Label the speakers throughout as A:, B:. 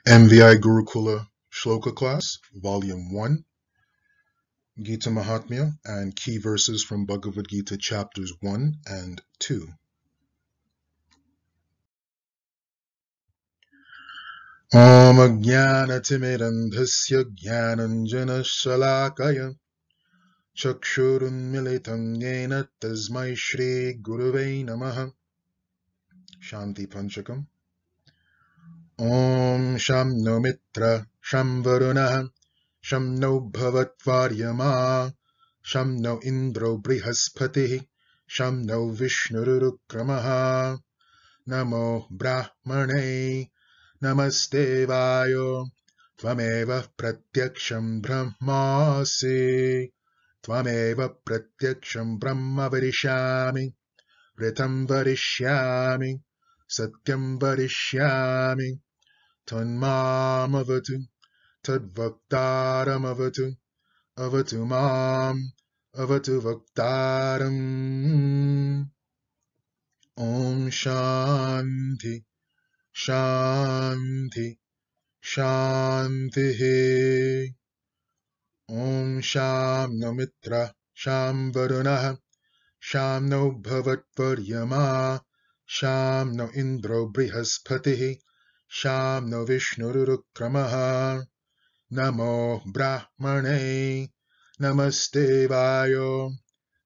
A: MVI Gurkula Sloka class, volume 1, Gita Mahatmya, and key verses from Bhagavad Gita chapters 1 and 2. Om Ajnanatimidandhasya Jnananjana Shalakaya Chakshurunmilitam Yena Tasmai Shri Gurave Namaha. Shanti Panchakam. Om Sham No Mitra Sham Varunaha Sham No Bhavatvaryama Sham No Indro Brihaspatihi Sham No Vishnurukramaha Namo Brahmane Namaste Vayo Tvameva Pratyaksham Brahmasi Tvameva Pratyaksham Brahma Varishyami Ritam Varishyami Satyam Varishyami Tanmam avatu, tadvaktaram avatu, avatu mam, avatu vaktaram. Om Shanti, Shanti, Shanti. Om Sham no Mitra, Sham Varunaha, Sham no Bhavatvaryama, Sham no Indro Brihaspatihi, Sham no Vishnurukramaha. Namo Brahmane Namaste Vayo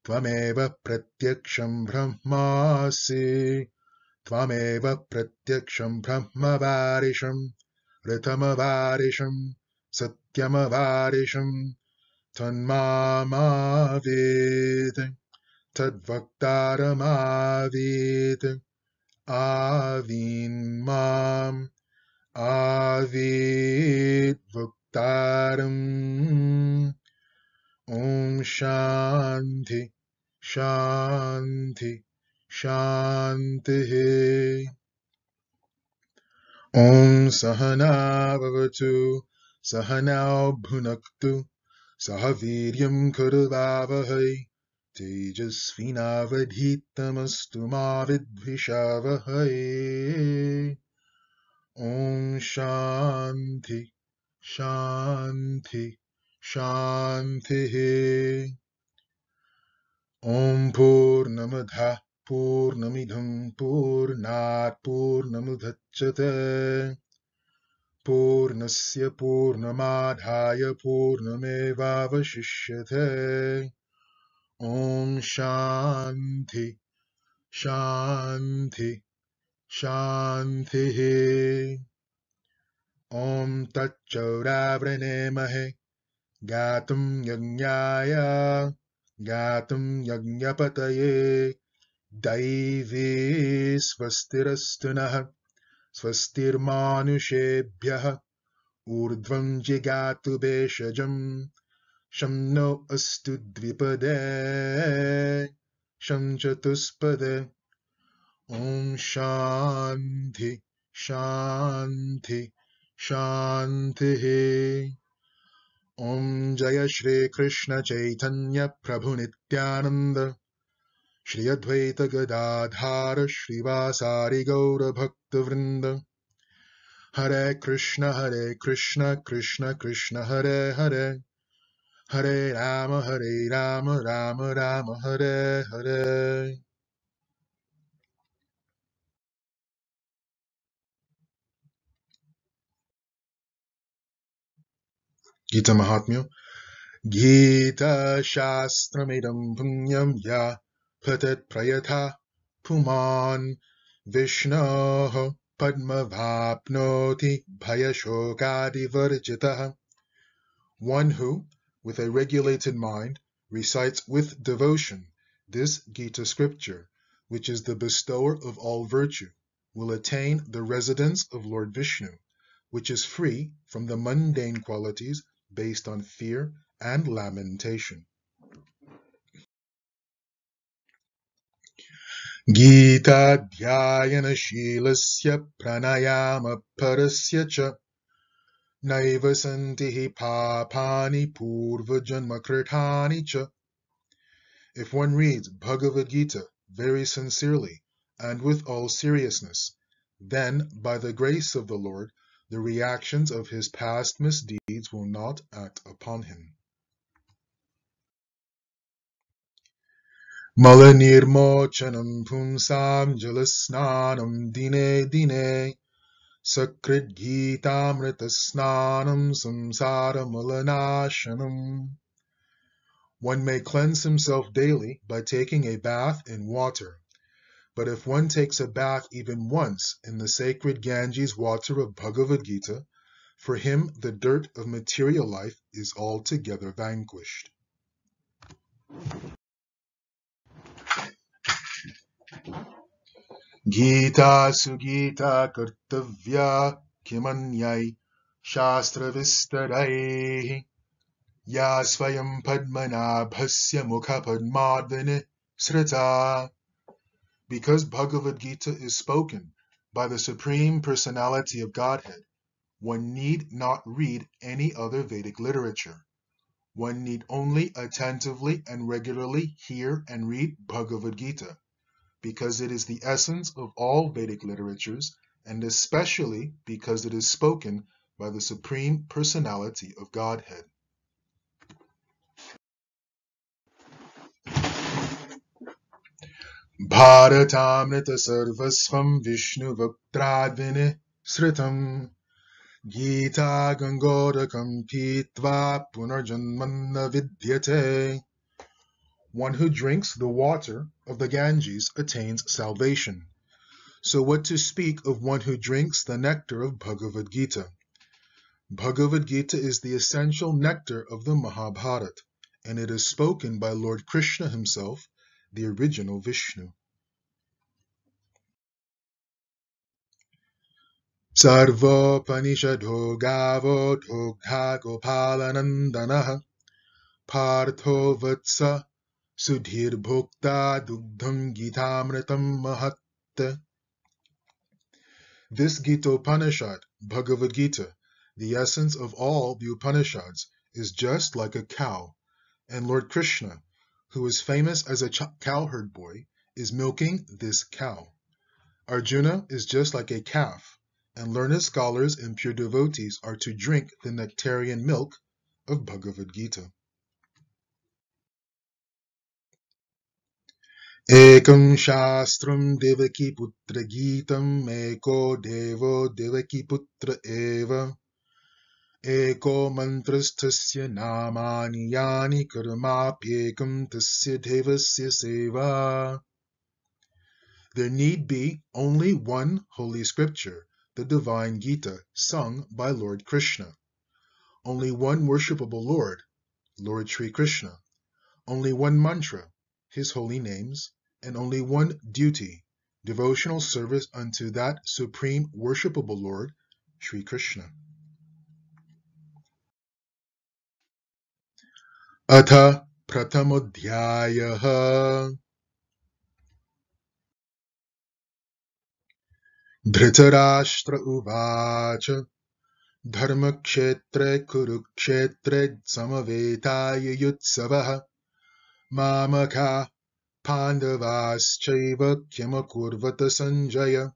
A: Tvameva Pratyaksham Brahmasi Tvameva Pratyaksham Brahmavarisham Ritamavarisham Satyamavarisham Tanmamavid Tadvaktaramavid Avin Mam Avid Vaktaram. Om Shanti, Shanti, Shanti. Om Sahana Bhavatu, Sahana Bhunaktu, Sahaviryam Kurvavahai, Tejasvinavadhitamastu ma vidvishavahai. Om Shanti, Shanti, Shanti. Om Purnamadha Purnamidham Purnat Purnamudachyate Purnasya Purnamadhaya Purnamevavashishyate. Om Shanti, Shanti, Shanti. Om Tacchauravrane Gatum Yajnaya Gatum Yajnapataye Daivi Svastirastunaha Svastirmanushebhyaha Urdhvam Jigatu Beshajam Shamno Astu Dvipade Sham Chatuspade. Om Shanti, Shanti, Shanti. Om Jaya Shri Krishna Chaitanya Prabhu Nityananda Shri Advaita Gadadhara Shri Vasari Gaura Bhakta Vrinda. Hare Krishna, Krishna Krishna, Hare Hare, Hare Rama, Rama Rama, Hare Hare. Gita Mahatmya. Gita Shastramidam Punyam Ya Patat Prayatha Puman Vishnoho Padmavapnoti Bhayashokadi Varjitaha. One who, with a regulated mind, recites with devotion this Gita scripture, which is the bestower of all virtue, will attain the residence of Lord Vishnu, which is free from the mundane qualities based on fear and lamentation. Gita Dhyayana Shilasya Pranayama Parasya Cha Naiva Santihi Papani Purva Janma Kritani Cha. If one reads Bhagavad Gita very sincerely and with all seriousness, then, by the grace of the Lord, the reactions of his past misdeeds will not act upon him. Malanirmochanam pumsam jalasnanam dine dine sakrit gitamritasnanam samsara malanashanam. One may cleanse himself daily by taking a bath in water, but if one takes a bath even once in the sacred Ganges water of Bhagavad Gita, for him the dirt of material life is altogether vanquished. Gita sugita kartavya kimanyai shastra vistarai ya svayam padmanabhasya mukha padmadvini srita. Because Bhagavad Gita is spoken by the Supreme Personality of Godhead, one need not read any other Vedic literature. One need only attentively and regularly hear and read Bhagavad Gita, because it is the essence of all Vedic literatures, and especially because it is spoken by the Supreme Personality of Godhead. Bharatamrita sarvasvam Vishnu vaktradvini sritam Gita gangodakam pitva punarjanmanna vidyate. One who drinks the water of the Ganges attains salvation. So what to speak of one who drinks the nectar of Bhagavad Gita? Bhagavad Gita is the essential nectar of the Mahabharata, and it is spoken by Lord Krishna himself, the original Vishnu. Sarvopanishadho gavo dhogha gopalanandanaha partho vatsa sudhir bhokta dugdham gitamritam mahatte. This Gita Upanishad, Bhagavad Gita, the essence of all the Upanishads, is just like a cow, and Lord Krishna, who is famous as a cowherd boy, is milking this cow. Arjuna is just like a calf, and learned scholars and pure devotees are to drink the nectarian milk of Bhagavad Gita. Ekam shastram devaki putra gitam eko devo devaki putra eva eko mantrastasya namani yani karmapyekam tasya devasya seva. There need be only one holy scripture, the divine Gita, sung by Lord Krishna. Only one worshipable Lord, Lord Sri Krishna. Only one mantra, his holy names, and only one duty, devotional service unto that supreme worshipable Lord, Sri Krishna. Atha Pratamodhyayaha Dhritarashtra Uvacha Dharmakshetre Kurukshetre Samavetaya Yutsavaha Mamaka Pandavaschaiva Kimakurvata Sanjaya.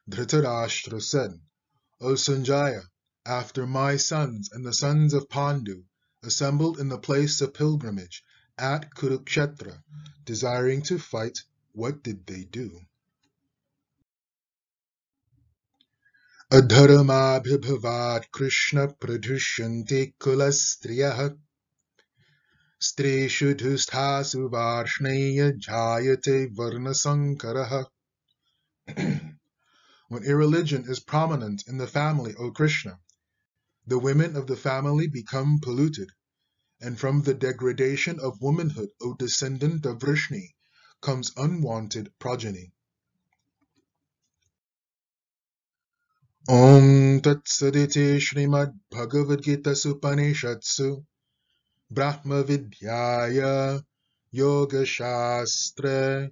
A: Dhritarashtra said, O Sanjaya, after my sons and the sons of Pandu assembled in the place of pilgrimage at Kurukshetra, desiring to fight, what did they do? Adharamabhibhavat Krishna pradhushyanti kulastriyah Streshu dhusthasu varshneya jayate varna sankaraha. When irreligion is prominent in the family, O Krishna, the women of the family become polluted, and from the degradation of womanhood, O descendant of Vrishni, comes unwanted progeny. Om Tat Saditi Srimad Bhagavad Gita Supanishatsu Brahma Vidyaya Yoga Shastre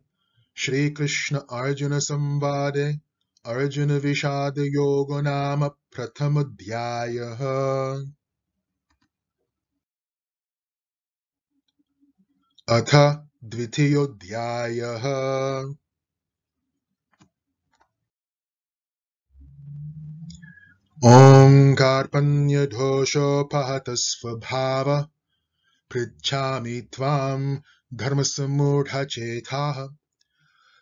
A: Shri Krishna Arjuna Samvade Arjuna Vishada Yoga Nama Prathamadhyayaha. Atha Dvitiyodhyayaha. Om Karpanya Dosho Pahatasvabhava Prichami Tvam Dharmasamurdha Chetaha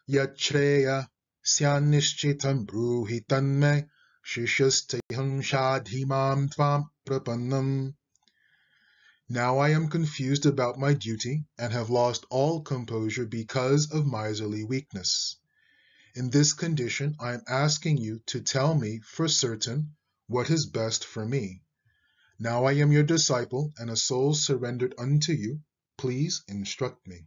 A: Yachreya Syanishchitam Bruhi Tanme Shishasteham Shadhimam Tvam Prapannam. Now I am confused about my duty and have lost all composure because of miserly weakness. In this condition, I am asking you to tell me for certain what is best for me. Now I am your disciple and a soul surrendered unto you. Please instruct me.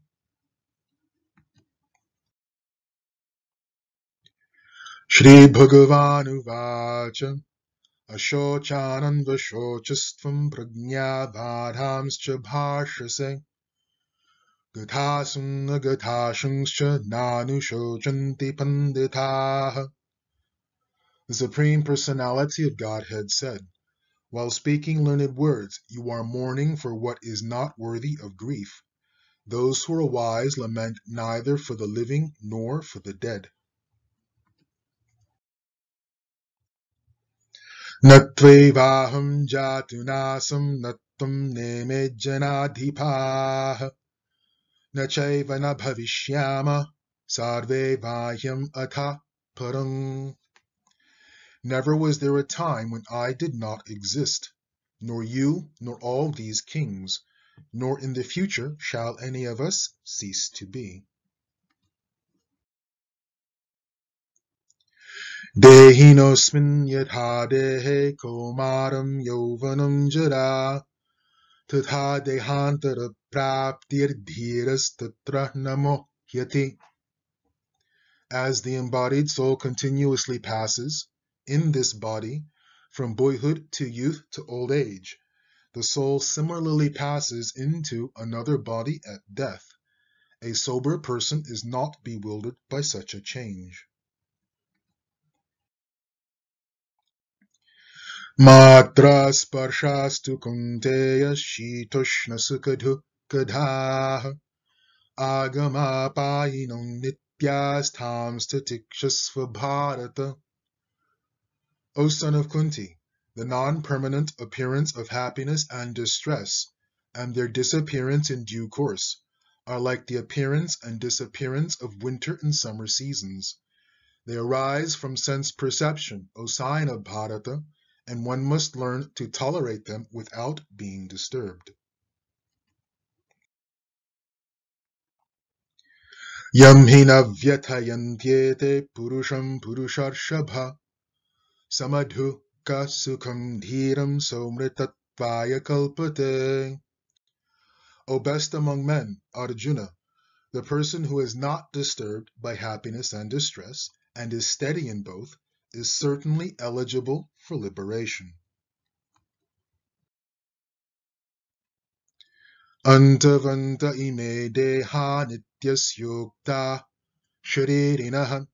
A: Shri Bhagavan Uvacha Ashochananda Shochastvam Pragnabhadhamscha Bhashase Gathasana Gathashangscha Nanu Shochanti Panditaha. The Supreme Personality of Godhead said, while speaking learned words, you are mourning for what is not worthy of grief. Those who are wise lament neither for the living nor for the dead. Natvevaham jatunasam nattam neme janadhipaha nachaiva na bhavishyama sarve vahyam atha parang. Never was there a time when I did not exist, nor you, nor all these kings, nor in the future shall any of us cease to be. Dehinosmin yatha dehe komaram yovanam jara tatha dehantara praptir dhiras tatra namo hyati. As the embodied soul continuously passes, in this body, from boyhood to youth to old age, the soul similarly passes into another body at death. A sober person is not bewildered by such a change. Matra sparshastu kunteya shitoshna sukadhu kadha agama payinam nityastham statikshasva bharata. O son of Kunti, the non-permanent appearance of happiness and distress, and their disappearance in due course, are like the appearance and disappearance of winter and summer seasons. They arise from sense perception, O sign of Bharata, and one must learn to tolerate them without being disturbed. Yam hina vyatayantyete purusham purusharshabha samadhu ka sukham dhiram somritatvaya kalpate. O best among men, Arjuna, the person who is not disturbed by happiness and distress and is steady in both is certainly eligible for liberation. Antavanta ime deha nityasyokta sharirinaha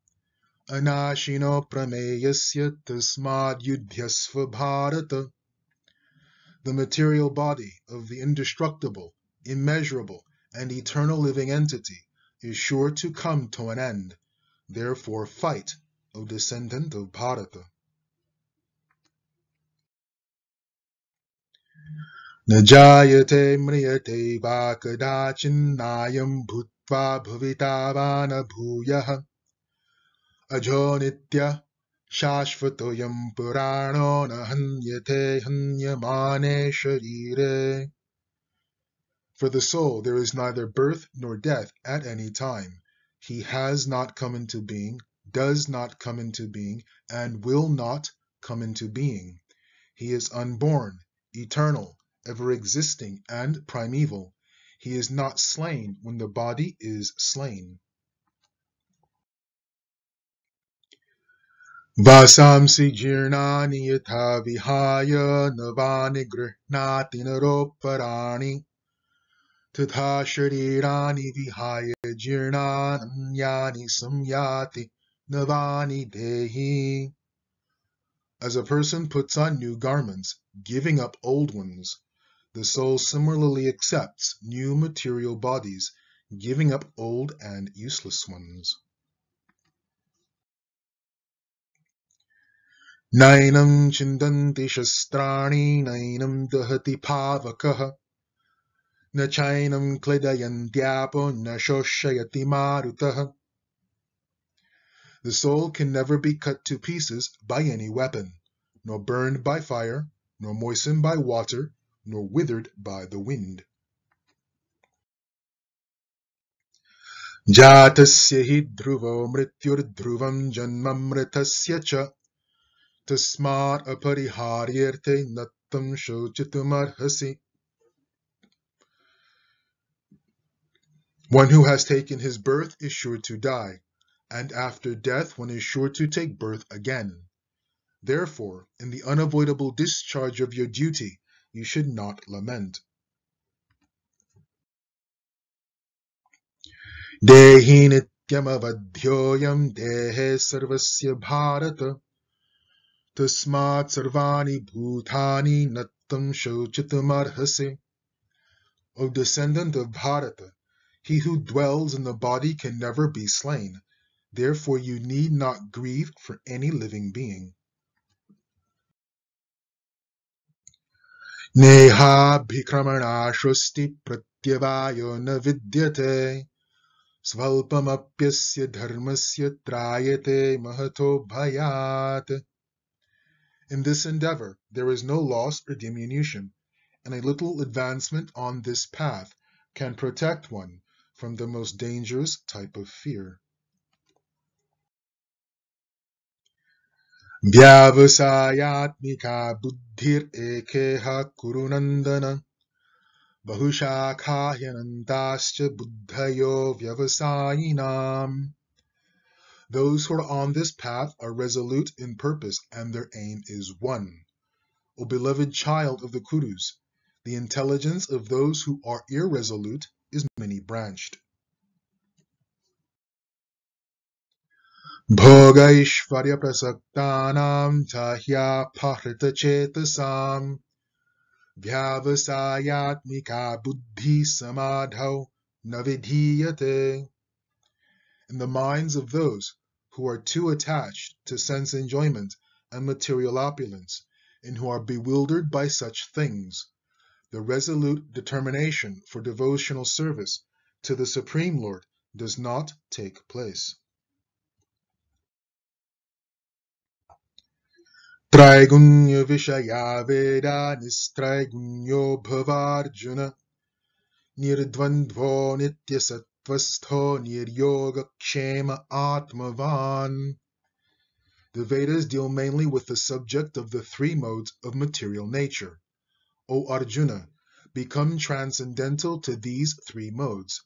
A: anashino prameyasya tasmad yudhyasva bharata. The material body of the indestructible, immeasurable, and eternal living entity is sure to come to an end. Therefore fight, O descendant of Bharata. Najayate mriyate va kadachinnayam bhutva bhavitavana bhuyah ajo nitya shashvatoyam purano nahanyate hanyamane sharire. For the soul there is neither birth nor death at any time. He has not come into being, does not come into being, and will not come into being. He is unborn, eternal, ever-existing, and primeval. He is not slain when the body is slain. Vasamsi jirnani yatha vihaya navani grihnati naroparani tatha sharirani vihaya jirnanyani samyati navani dehi. As a person puts on new garments, giving up old ones, the soul similarly accepts new material bodies, giving up old and useless ones. Nainam chindanti shastrani nainam dahati pavakaha na chainam kledayantyapo na shoshayati marutaha. The soul can never be cut to pieces by any weapon, nor burned by fire, nor moistened by water, nor withered by the wind. Jatasya hi dhruvo mrityur dhruvam janmamritasya cha tasmat apariharyerte nattam shochitumarhasi. One who has taken his birth is sure to die, and after death one is sure to take birth again. Therefore, in the unavoidable discharge of your duty, you should not lament. Dehi nityam avadhyoyam dehe sarvasya bharata tasmat sarvani bhutani nattam shochitamarhase. O descendant of Bharata, he who dwells in the body can never be slain. Therefore you need not grieve for any living being. Neha bhikramana shrusti pratyavayo na vidyate svalpamapyasya dharmasya trayate mahato bhayat. In this endeavor there is no loss or diminution, and a little advancement on this path can protect one from the most dangerous type of fear. Vyavasayatmika buddhir ekeha kurunandana bahushakahyanantascha buddhayo vyavasayinam. Those who are on this path are resolute in purpose and their aim is one. O beloved child of the Kurus, the intelligence of those who are irresolute is many-branched. Bhogaishvarya prasaktanam tahya pahrita chetasam vyavasayatmika buddhi samadhau navidhiyate. In the minds of those who are too attached to sense enjoyment and material opulence, and who are bewildered by such things, the resolute determination for devotional service to the Supreme Lord does not take place. Traigunya vishaya veda nistraigunyo bhavarjuna nirdvandvo nityasatvastho niryoga kshema atmavan. The Vedas deal mainly with the subject of the three modes of material nature. O Arjuna, become transcendental to these three modes.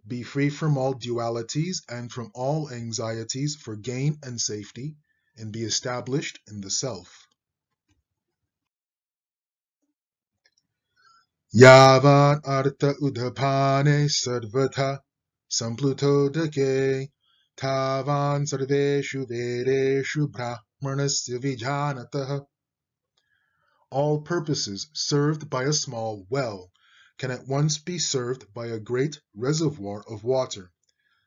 A: Be free from all dualities and from all anxieties for gain and safety, and be established in the self. Yavan artha udhapane sarvatha samplutodake tavan sarveshu vedeshu brahmanasya vijanatah. All purposes served by a small well can at once be served by a great reservoir of water.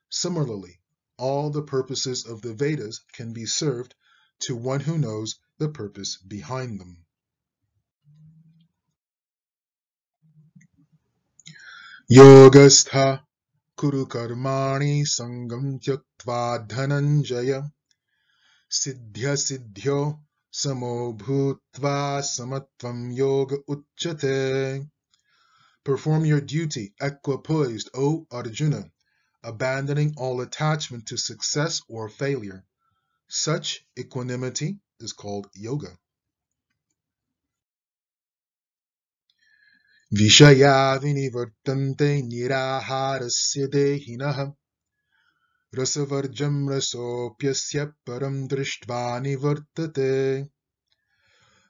A: Similarly, all the purposes of the Vedas can be served to one who knows the purpose behind them. Yogastha kuru karmani sangam tyaktva dhananjaya siddhya siddhyo samo bhutva samatvam yoga uchyate. Perform your duty equipoised, O Arjuna, abandoning all attachment to success or failure. Such equanimity is called yoga. Vishaya vinivartante niraharasya dehinaha rasavarjam rasopyasya param drishtva nivartate.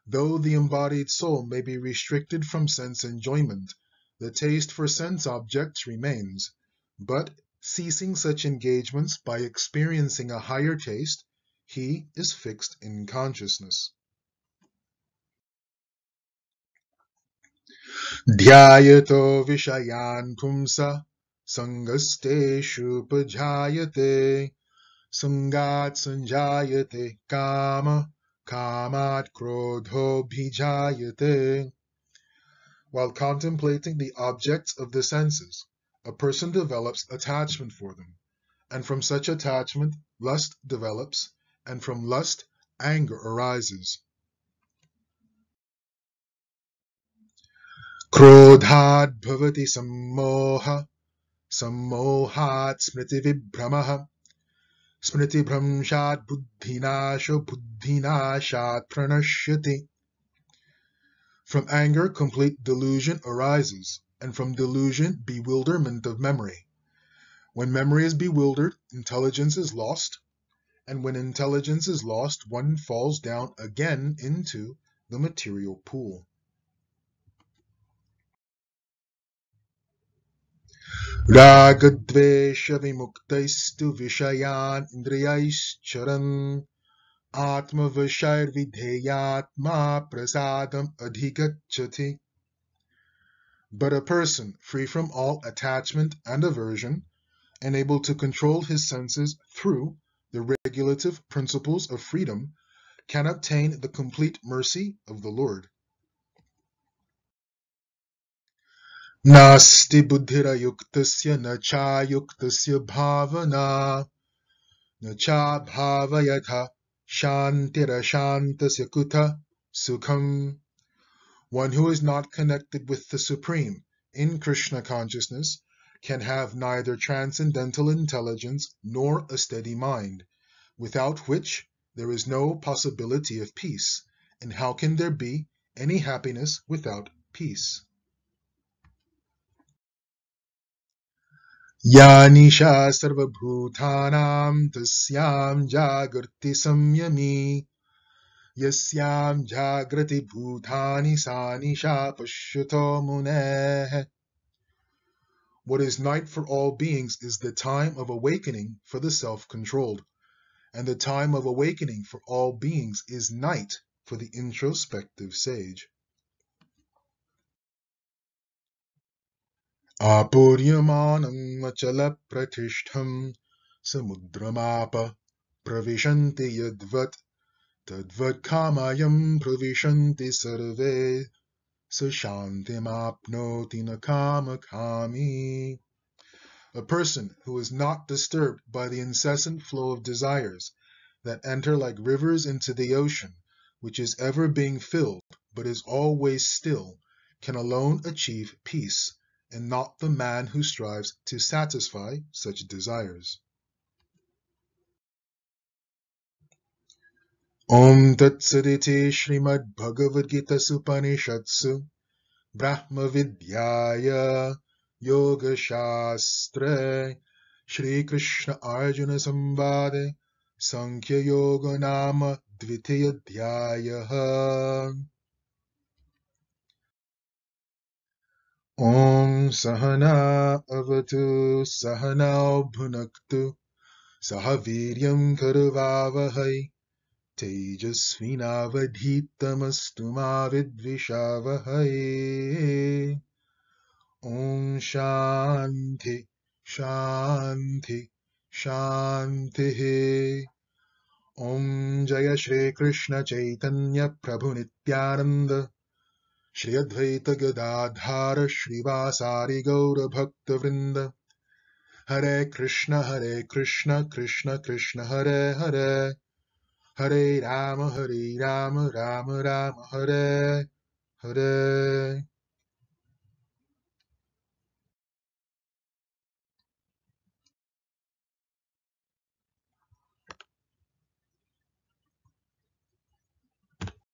A: Though the embodied soul may be restricted from sense enjoyment, the taste for sense objects remains, but ceasing such engagements by experiencing a higher taste, he is fixed in consciousness. Dhyayato vishayan pumsa sangasteshu pajayate sangat sanjayate kama kamat krodho bhijayate. While contemplating the objects of the senses, a person develops attachment for them, and from such attachment lust develops, and from lust anger arises. Krodhat bhavati sammoha, sammohat smriti vibhramaha, smriti bhramshat buddhinasho, buddhinashat pranashyati. From anger complete delusion arises, and from delusion bewilderment of memory. When memory is bewildered, intelligence is lost, and when intelligence is lost, one falls down again into the material pool. Ragadvesha vimuktaistu vishayan indriyaischaran atma vishair vidheyatma prasadam adhigacchati. But a person free from all attachment and aversion, and able to control his senses through the regulative principles of freedom, can obtain the complete mercy of the Lord. Nasti buddhira yuktasya na cha yuktasya bhavana na cha bhavayatha shantira shantasya kuta sukham. One who is not connected with the Supreme in Krishna consciousness can have neither transcendental intelligence nor a steady mind, without which there is no possibility of peace, and how can there be any happiness without peace? Ya nisha sarvabhutanam tasyam jagrati samyami yasyam jagrati bhutani sa nisha pashuto muneh. What is night for all beings is the time of awakening for the self-controlled, and the time of awakening for all beings is night for the introspective sage. Apuryamanam achala pratishtham samudramapa pravishanti yadvat tadvat kamayam pravishanti sarve sashantimapnoti nakamakami. A person who is not disturbed by the incessant flow of desires that enter like rivers into the ocean, which is ever being filled but is always still, can alone achieve peace, and not the man who strives to satisfy such desires. Om Tat Saditi Srimad Bhagavad Gita Supanishatsu Brahma Vidyaya Yoga Shastre Shri Krishna Arjuna Samvade Sankhya Yoga Nama Dvitiya Dhyayaha. Om Sahana Avatu Sahanao Bhunaktu Sahaviryam Karvavahai Tejasvinavadhitamastu ma vidvishavahai. Om Shanti Shanti Shanti. Om Jaya Shri Krishna Chaitanya Prabhu Nityananda Shri Advaita Gadadhara Shrivasari Gaura Bhakta Vrinda. Hare Krishna Krishna Krishna Hare Hare, Hare Rama Rama Rama Hare Hare.